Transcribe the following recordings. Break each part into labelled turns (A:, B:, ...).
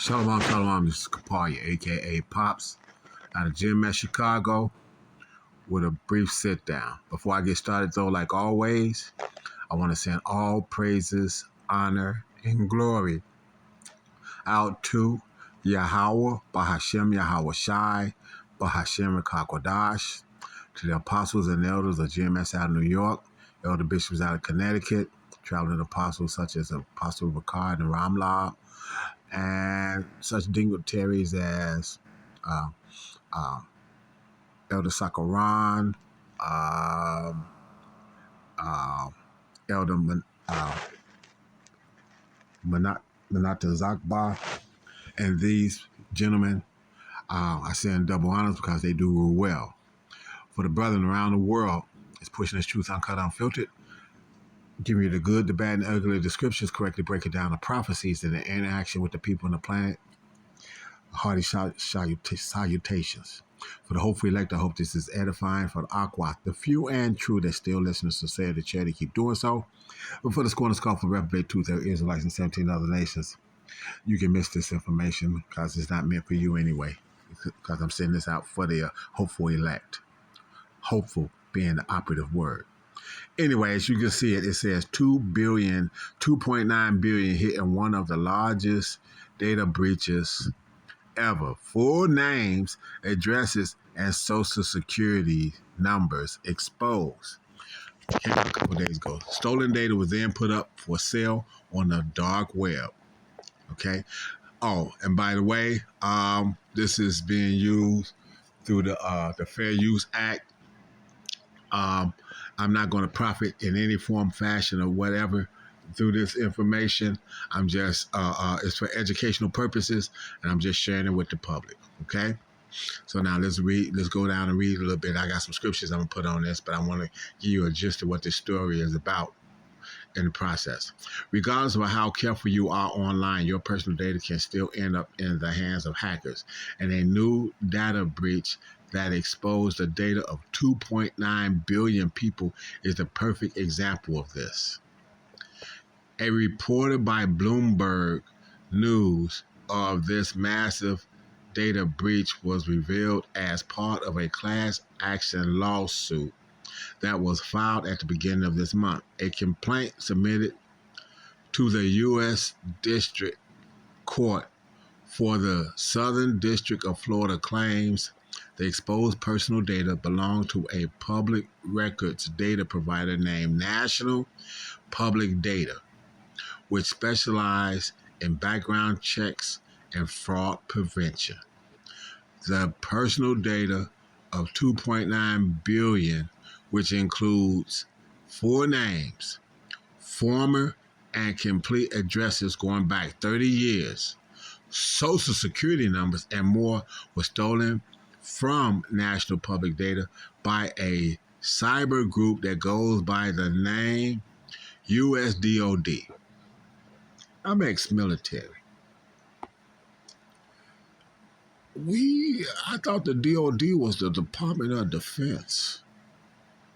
A: Shalom, shalom. This is Kapalia, a.k.a. Pops, out of GMS Chicago, with a brief sit-down. Before I get started, though, like always, I want to send all praises, honor, and glory out to Yahweh, Bahashem Yahweh Shai, Bahashem Rakakwadash, to the apostles and elders of GMS out of New York, elder bishops out of Connecticut, traveling apostles such as Apostle Ricard and Ramlab, and such dignitaries as Elder Sakaran, Elder Manata Zakba, and these gentlemen, I send double honors because they do real well. For the brethren around the world, is pushing this truth uncut, unfiltered, giving you the good, the bad, and the ugly, the scriptures, correctly breaking down the prophecies and the interaction with the people on the planet. Hearty salutations. For the hopefully elect, I hope this is edifying. For the aqua, the few and true that still listen to sincerity, charity, keep doing so. But for the scorn and scoff for reprobate truth, there is Israelites in 17 other nations. You can miss this information because it's not meant for you anyway. Because I'm sending this out for the hopeful elect. Hopeful being the operative word. Anyway, as you can see it says 2.9 billion hitting one of the largest data breaches ever. Full names, addresses, and social security numbers exposed. Came out a couple days ago. Stolen data was then put up for sale on the dark web. Okay. Oh, and by the way, this is being used through the Fair Use Act. I'm not going to profit in any form, fashion, or whatever through this information. I'm just, it's for educational purposes, and I'm just sharing it with the public, okay? So now let's go down and read a little bit. I got some scriptures I'm going to put on this, but I want to give you a gist of what this story is about in the process. Regardless of how careful you are online, your personal data can still end up in the hands of hackers. And a new data breach that exposed the data of 2.9 billion people is the perfect example of this. A reporter by Bloomberg News of this massive data breach was revealed as part of a class action lawsuit that was filed at the beginning of this month. A complaint submitted to the U.S. District Court for the Southern District of Florida claims the exposed personal data belonged to a public records data provider named National Public Data, which specialized in background checks and fraud prevention. The personal data of 2.9 billion, which includes full names, former and complete addresses going back 30 years, social security numbers, and more, was stolen from National Public Data by a cyber group that goes by the name USDOD. I'm ex-military. I thought the DOD was the Department of Defense.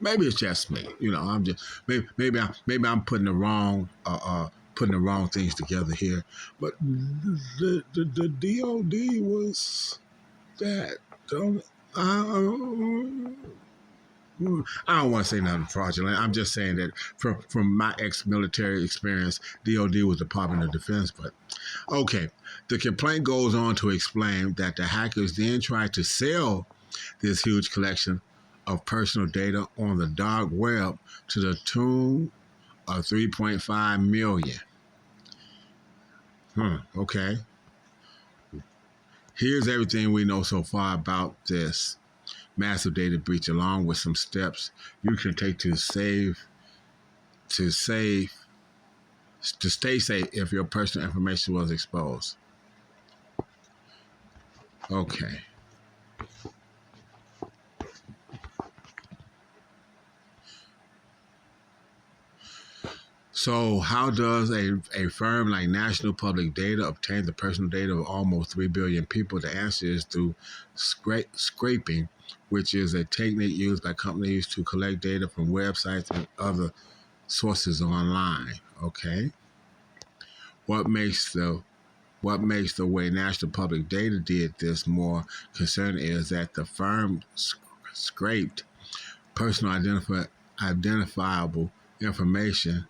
A: Maybe it's just me. I'm just maybe I'm putting the wrong things together here. But the DOD was that. I don't want to say nothing fraudulent. I'm just saying that from my ex-military experience, DOD was Department of Defense. But okay, the complaint goes on to explain that the hackers then tried to sell this huge collection of personal data on the dark web to the tune of 3.5 million. Okay. Here's everything we know so far about this massive data breach, along with some steps you can take to stay safe if your personal information was exposed. Okay. So how does a firm like National Public Data obtain the personal data of almost 3 billion people? The answer is through scraping, which is a technique used by companies to collect data from websites and other sources online. Okay. What makes the What makes the way National Public Data did this more concerning is that the firm scraped personal identifiable information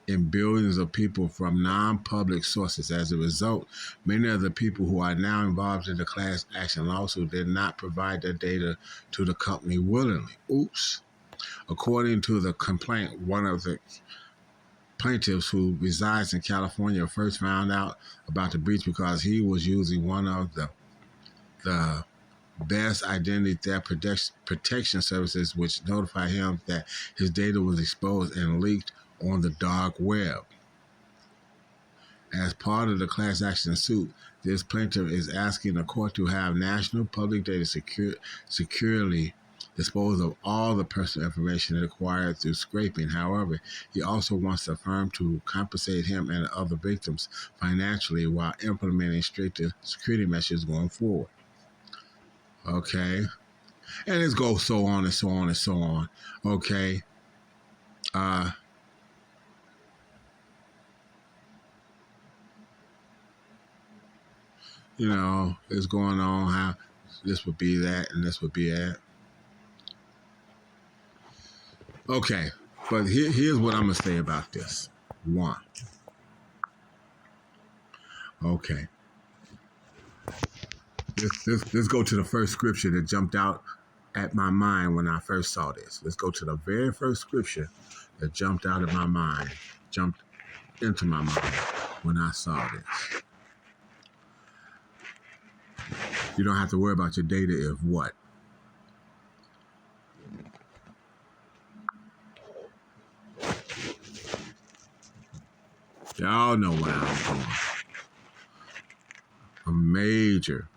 A: in billions of people from non-public sources. As a result, many of the people who are now involved in the class action lawsuit did not provide their data to the company willingly. Oops. According to the complaint, one of the plaintiffs who resides in California first found out about the breach because he was using one of the best identity theft protection services, which notified him that his data was exposed and leaked on the dark web. As part of the class action suit, this plaintiff is asking the court to have national public data securely dispose of all the personal information acquired through scraping. However, he also wants the firm to compensate him and other victims financially while implementing stricter security measures going forward. Okay. And it goes so on and so on and so on. Okay. It's going on how this would be that and this would be that. Okay. But here's what I'm going to say about this. One. Okay. Let's go to the first scripture that jumped out at my mind when I first saw this. Let's go to the very first scripture that jumped out of my mind, jumped into my mind when I saw this. You don't have to worry about your data if what? Y'all know where I'm going. A major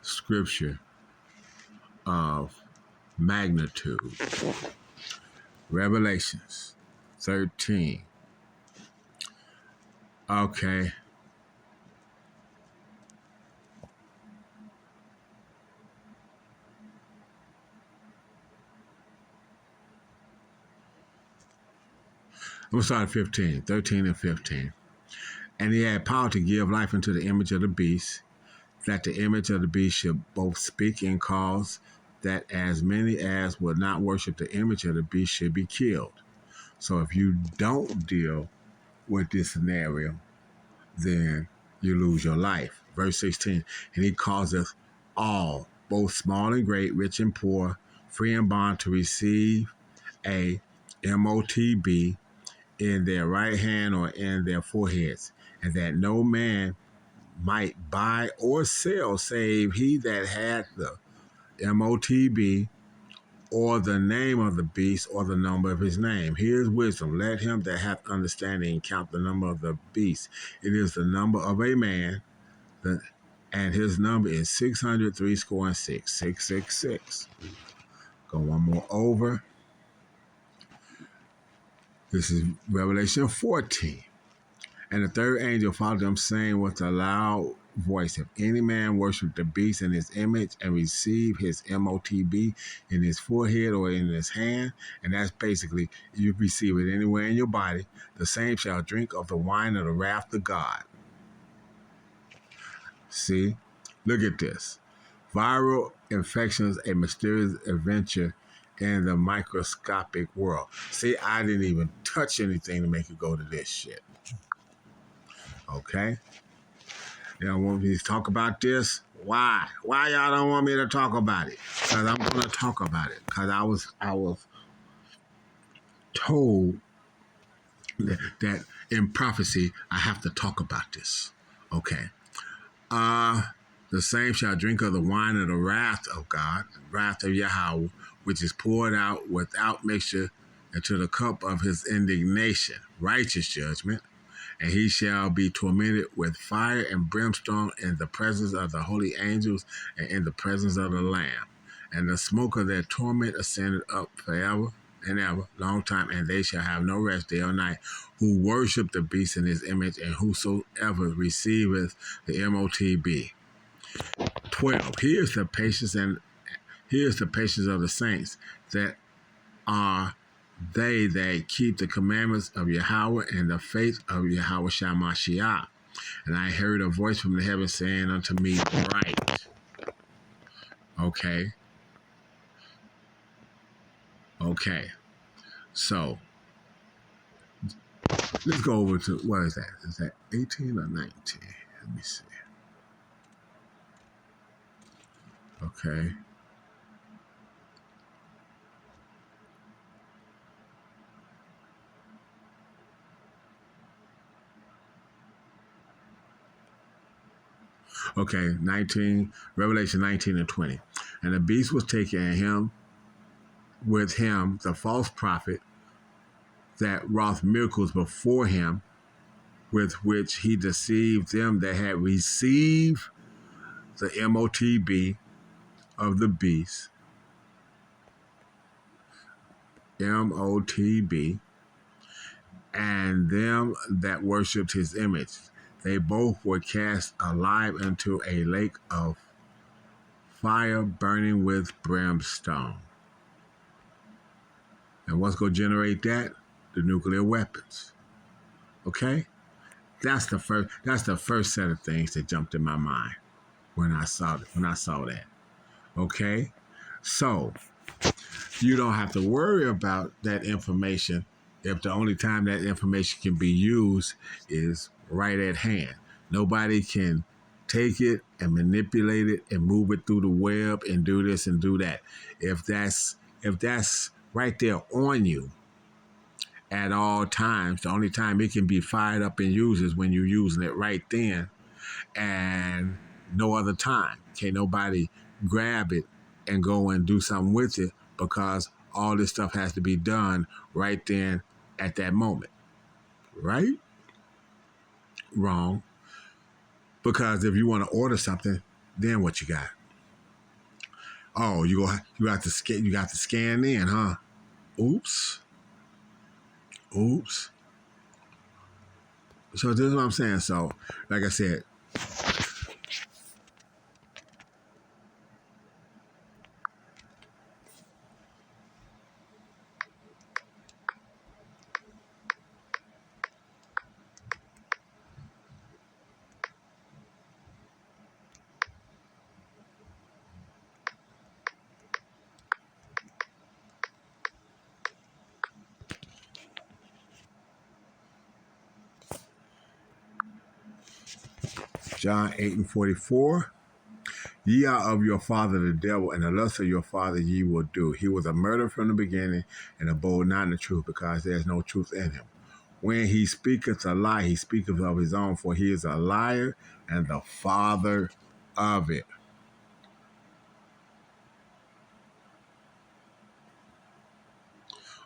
A: scripture of magnitude. Revelations 13. Okay. I'm going to start at 15, 13 and 15. And he had power to give life unto the image of the beast, that the image of the beast should both speak and cause that as many as would not worship the image of the beast should be killed. So if you don't deal with this scenario, then you lose your life. Verse 16, and he causeth all, both small and great, rich and poor, free and bond, to receive a MOTB in their right hand or in their foreheads, and that no man might buy or sell save he that had the MOTB or the name of the beast or the number of his name. Here's wisdom. Let him that hath understanding count the number of the beast. It is the number of a man, and his number is 636, 666. Go one more over. This is Revelation 14. And the third angel followed them, saying with a loud voice, if any man worship the beast in his image and receive his MOTB in his forehead or in his hand, and that's basically, you receive it anywhere in your body, the same shall drink of the wine of the wrath of God. See? Look at this. Viral infections, a mysterious adventure in the microscopic world. See, I didn't even touch anything to make it go to this shit. Okay? Y'all want me to talk about this? Why? Why y'all don't want me to talk about it? Because I'm going to talk about it. Because I was told that in prophecy, I have to talk about this. Okay? The same shall drink of the wine of the wrath of God, the wrath of Yahweh, which is poured out without mixture into the cup of his indignation, righteous judgment. And he shall be tormented with fire and brimstone in the presence of the holy angels and in the presence of the Lamb. And the smoke of their torment ascended up forever and ever, long time, and they shall have no rest day or night, who worship the beast in his image, and whosoever receiveth the MOTB. 12. Here's the patience of the saints, that are they that keep the commandments of Yahweh and the faith of Yahweh Shamashiach. And I heard a voice from the heaven saying unto me, Write. Okay. So let's go over to, what is that? Is that 18 or 19? Let me see. Okay. Okay, 19, Revelation 19 and 20. And the beast was taken, and him with him, the false prophet, that wrought miracles before him, with which he deceived them that had received the MOTB of the beast, MOTB, and them that worshipped his image. They both were cast alive into a lake of fire burning with brimstone. And what's going to generate that? The nuclear weapons. Okay? That's the first set of things that jumped in my mind when I saw that. Okay? So you don't have to worry about that information if the only time that information can be used is right at hand. Nobody can take it and manipulate it and move it through the web and do this and do that. If that's right there on you at all times, the only time it can be fired up and used is when you're using it right then and no other time. Can't nobody grab it and go and do something with it, because all this stuff has to be done right then at that moment. Right? Wrong. Because if you want to order something, then what you got? Oh, you got to scan in, huh? Oops. So this is what I'm saying. So, like I said, John 8 and 44. Ye are of your father the devil, and the lust of your father ye will do. He was a murderer from the beginning, and abode not in the truth, because there is no truth in him. When he speaketh a lie, he speaketh of his own, for he is a liar and the father of it.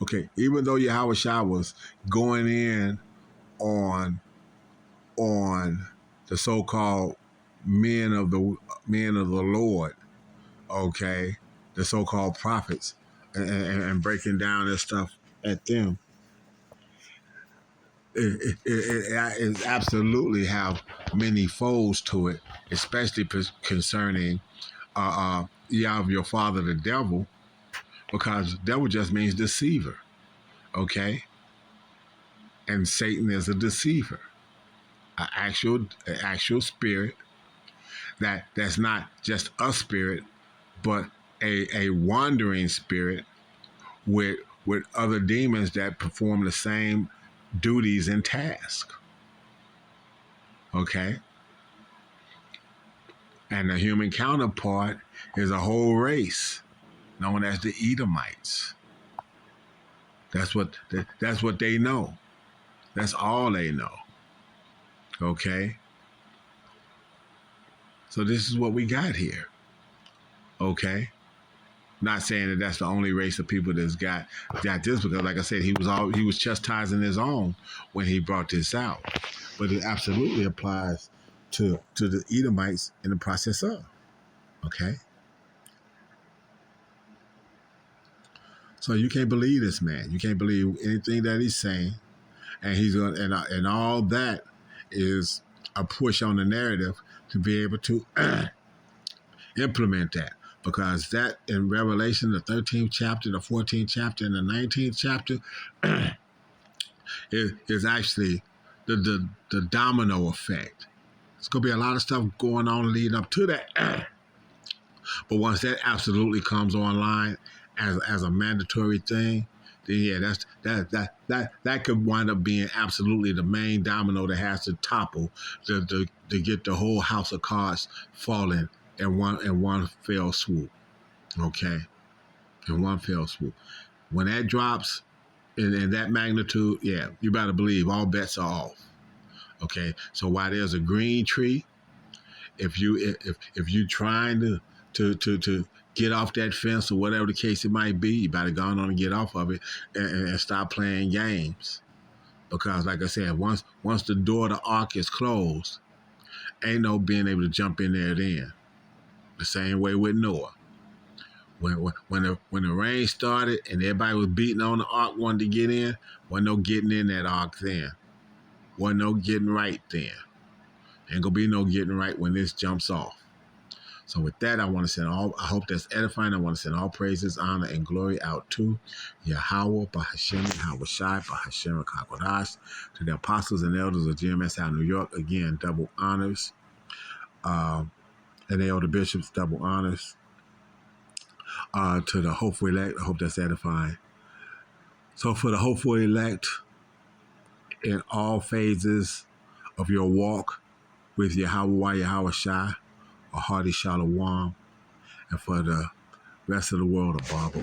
A: Okay, even though Yahweh Shah was going in on the so-called men of the Lord, okay, the so-called prophets, and breaking down this stuff at them, it absolutely have many folds to it, especially concerning Yah of your father the devil, because devil just means deceiver, okay, and Satan is a deceiver, an actual spirit that's not just a spirit, but a wandering spirit with other demons that perform the same duties and tasks. Okay? And the human counterpart is a whole race known as the Edomites. That's what they know. That's all they know. Okay? So this is what we got here. Okay? Not saying that that's the only race of people that's got this, because, like I said, he was chastising his own when he brought this out. But it absolutely applies to the Edomites in the process of. Okay? So you can't believe this man. You can't believe anything that he's saying, and he's going and all that is a push on the narrative to be able to Implement that, because that in Revelation, the 13th chapter, the 14th chapter, and the 19th chapter is actually the domino effect. It's going to be a lot of stuff going on leading up to that. But once that absolutely comes online as a mandatory thing, then yeah, that could wind up being absolutely the main domino that has to topple to get the whole house of cards falling in one fell swoop. Okay, in one fell swoop. When that drops in that magnitude, yeah, you better believe all bets are off. Okay, so while there's a green tree, if you trying to get off that fence or whatever the case it might be, you better go on and get off of it and stop playing games. Because like I said, once the door to the ark is closed, ain't no being able to jump in there then. The same way with Noah. When the rain started and everybody was beating on the ark wanting to get in, wasn't no getting in that ark then. Wasn't no getting right then. Ain't gonna be no getting right when this jumps off. So with that, I want to send all, I hope that's edifying. I want to send all praises, honor, and glory out to Yahweh, Bahashem, Hawashai, Bahashem, Kakodash, to the apostles and elders of GMS out of New York. Again, double honors. And the elder bishops, double honors. To the hopeful elect, I hope that's edifying. So for the hopeful elect, in all phases of your walk with Yahweh, Yahawashai, a hearty shalom, and for the rest of the world, a Bible.